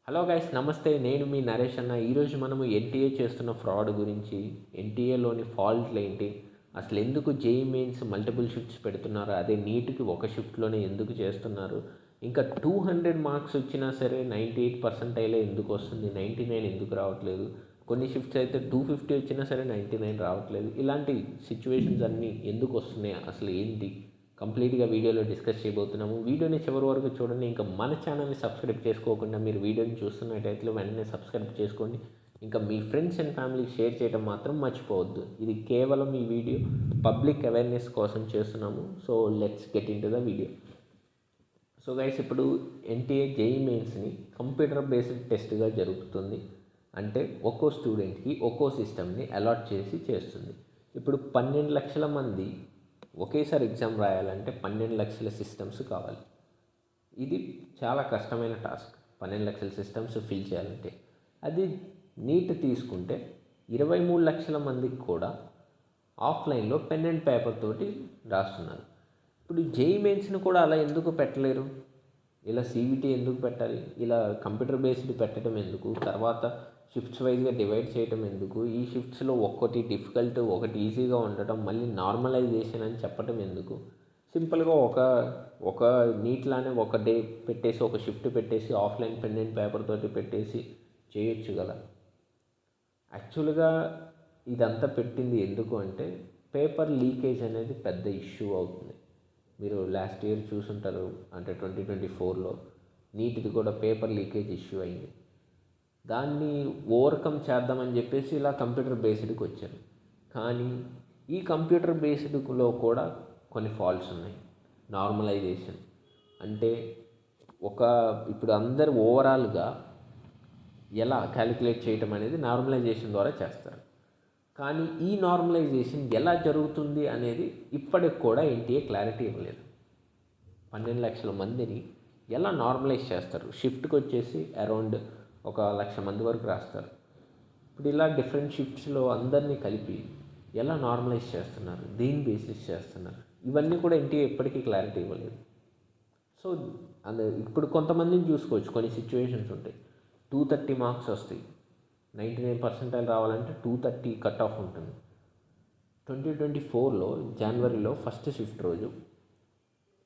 Hello guys, నమస్తే. నేను మీ నరేష్ అన్న. ఈరోజు మనము ఎన్టీఏ చేస్తున్న ఫ్రాడ్ గురించి, ఎన్టీఏలోని ఫాల్ట్లు ఏంటి, అసలు ఎందుకు జేఈ మెయిన్స్ మల్టిపుల్ షిఫ్ట్స్ పెడుతున్నారు, అదే నీట్కి ఒక షిఫ్ట్లోనే ఎందుకు చేస్తున్నారు, ఇంకా 200 మార్క్స్ వచ్చినా సరే 98 పర్సెంటైలే ఎందుకు వస్తుంది, 99 ఎందుకు రావట్లేదు, కొన్ని షిఫ్ట్స్ అయితే 250 వచ్చినా సరే 99 రావట్లేదు, ఇలాంటి సిచ్యువేషన్స్ అన్నీ ఎందుకు వస్తున్నాయి, అసలు ఏంటి కంప్లీట్గా వీడియోలో డిస్కస్ చేయబోతున్నాము. వీడియోని చివరి వరకు చూడండి. ఇంకా మన ఛానల్ని సబ్స్క్రైబ్ చేసుకోకుండా మీరు వీడియోని చూస్తున్నట్టయితే వెంటనే సబ్స్క్రైబ్ చేసుకోండి. ఇంకా మీ ఫ్రెండ్స్ అండ్ ఫ్యామిలీకి షేర్ చేయడం మాత్రం మర్చిపోవద్దు. ఇది కేవలం ఈ వీడియో పబ్లిక్ అవేర్నెస్ కోసం చేస్తున్నాము. So let's get in to the video. So guys, ఇప్పుడు ఎన్టీఏ జేఈ మెయిన్స్ని కంప్యూటర్ బేస్డ్ టెస్ట్గా జరుగుతుంది. అంటే ఒక్కో స్టూడెంట్కి ఒక్కో సిస్టమ్ని అలాట్ చేసి చేస్తుంది. ఇప్పుడు 12 లక్షల మంది ఒకేసారి ఎగ్జామ్ రాయాలంటే 12 లక్షల సిస్టమ్స్ కావాలి. ఇది చాలా కష్టమైన టాస్క్. 12 లక్షల సిస్టమ్స్ ఫిల్ చేయాలంటే అది నీట్ తీసుకుంటే 23 లక్షల మందికి కూడా ఆఫ్లైన్లో పెన్ అండ్ పేపర్ తోటి రాస్తున్నారు. ఇప్పుడు జేఈ మెయిన్స్ని కూడా అలా ఎందుకు పెట్టలేరు? ఇలా సీవీటీ ఎందుకు పెట్టాలి? ఇలా కంప్యూటర్ బేస్డ్ పెట్టడం ఎందుకు? తర్వాత షిఫ్ట్స్ వైజ్గా డివైడ్ చేయడం ఎందుకు? ఈ షిఫ్ట్స్లో ఒక్కటి డిఫికల్ట్, ఒకటి ఈజీగా ఉండటం, మళ్ళీ నార్మలైజేషన్ అని చెప్పడం ఎందుకు? సింపుల్గా ఒక నీట్లానే ఒక డే పెట్టేసి, ఒక షిఫ్ట్ పెట్టేసి, ఆఫ్లైన్ పెన్ అండ్ పేపర్ తోటి పెట్టేసి చేయొచ్చు కదా. యాక్చువల్గా ఇదంతా పెట్టింది ఎందుకు అంటే పేపర్ లీకేజ్ అనేది పెద్ద ఇష్యూ అవుతుంది. మీరు లాస్ట్ ఇయర్ చూసుంటారు, అంటే 2024లో నీట్ది కూడా పేపర్ లీకేజ్ ఇష్యూ అయింది. దాన్ని ఓవర్కమ్ చేద్దామని చెప్పేసి ఇలా కంప్యూటర్ బేస్డ్కి వచ్చారు. కానీ ఈ కంప్యూటర్ బేస్డ్లో కూడా కొన్ని ఫాల్ట్స్ ఉన్నాయి. నార్మలైజేషన్ అంటే ఇప్పుడు అందరు ఓవరాల్గా ఎలా క్యాలిక్యులేట్ చేయటం అనేది నార్మలైజేషన్ ద్వారా చేస్తారు. కానీ ఈ నార్మలైజేషన్ ఎలా జరుగుతుంది అనేది ఇప్పటికి కూడా ఎన్టీఏ క్లారిటీ ఇవ్వలేదు. 12 లక్షల మందిని ఎలా నార్మలైజ్ చేస్తారు? షిఫ్ట్కి వచ్చేసి అరౌండ్ 1,00,000 మంది వరకు రాస్తారు. ఇప్పుడు ఇలా డిఫరెంట్ షిఫ్ట్స్లో అందరినీ కలిపి ఎలా నార్మలైజ్ చేస్తున్నారు, దేని బేసిస్ చేస్తున్నారు, ఇవన్నీ కూడా ఎన్టీఏ ఎప్పటికీ క్లారిటీ ఇవ్వలేదు. సో ఇప్పుడు కొంతమందిని చూసుకోవచ్చు, కొన్ని సిచ్యువేషన్స్ ఉంటాయి. 230 మార్క్స్ వస్తాయి, 99 పర్సెంటైల్ రావాలంటే 230 కట్ ఆఫ్ ఉంటుంది. 2024లో జనవరిలో ఫస్ట్ షిఫ్ట్ రోజు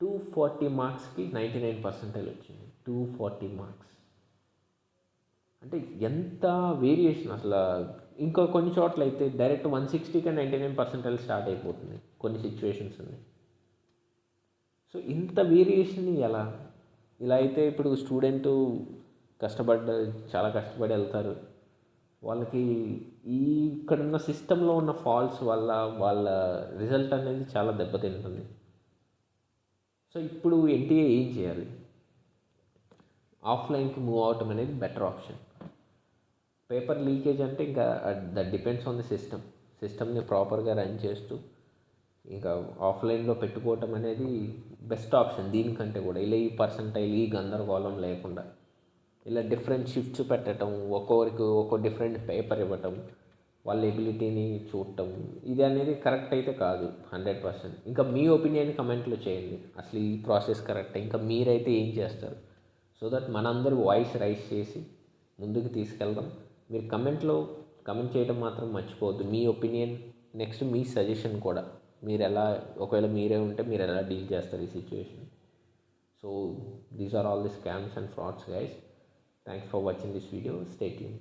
240 మార్క్స్కి 99 పర్సెంటైల్ వచ్చింది. 240 మార్క్స్ అంటే ఎంత వేరియేషన్ అసలు. ఇంకా కొన్ని చోట్ల అయితే డైరెక్ట్ 160కే 99 పర్సెంటైల్ స్టార్ట్ అయిపోతుంది. కొన్ని సిచ్యువేషన్స్ ఉన్నాయి. సో ఇంత వేరియేషన్ ఎలా? ఇలా అయితే ఇప్పుడు స్టూడెంట్ చాలా కష్టపడి వెళ్తారు. వాళ్ళకి ఇక్కడున్న సిస్టంలో ఉన్న ఫాల్ట్స్ వల్ల వాళ్ళ రిజల్ట్ అనేది చాలా దెబ్బతింటుంది. సో ఇప్పుడు ఎన్టీఏ ఏం చేయాలి? ఆఫ్లైన్కి మూవ్ అవటం అనేది బెటర్ ఆప్షన్. పేపర్ లీకేజ్ అంటే ఇంకా దట్ డిపెండ్స్ ఆన్ ది సిస్టమ్ని ప్రాపర్గా రన్ చేస్తూ ఇంకా ఆఫ్లైన్లో పెట్టుకోవటం అనేది బెస్ట్ ఆప్షన్. దీనికంటే కూడా ఇలా ఈ పర్సంటైల్, ఈ గందరగోళం లేకుండా ఇలా డిఫరెంట్ షిఫ్ట్స్ పెట్టడం, ఒక్కొక్కరికి ఒక్కో డిఫరెంట్ పేపర్ ఇవ్వటం, వాళ్ళ ఎబిలిటీని చూడటం, ఇది అనేది కరెక్ట్ అయితే కాదు 100%. ఇంకా మీ ఒపీనియన్ కమెంట్లో చేయండి. అసలు ఈ ప్రాసెస్ కరెక్ట్? ఇంకా మీరైతే ఏం చేస్తారు? సో దట్ మనందరూ వాయిస్ రైజ్ చేసి ముందుకు తీసుకెళ్దాం. మీరు కమెంట్ చేయడం మాత్రం మర్చిపోవద్దు. మీ ఒపీనియన్, నెక్స్ట్ మీ సజెషన్ కూడా, ఒకవేళ మీరే ఉంటే మీరు ఎలా డీల్ చేస్తారు ఈ situation. So these are all the scams and frauds guys. Thanks for watching this video. Stay tuned.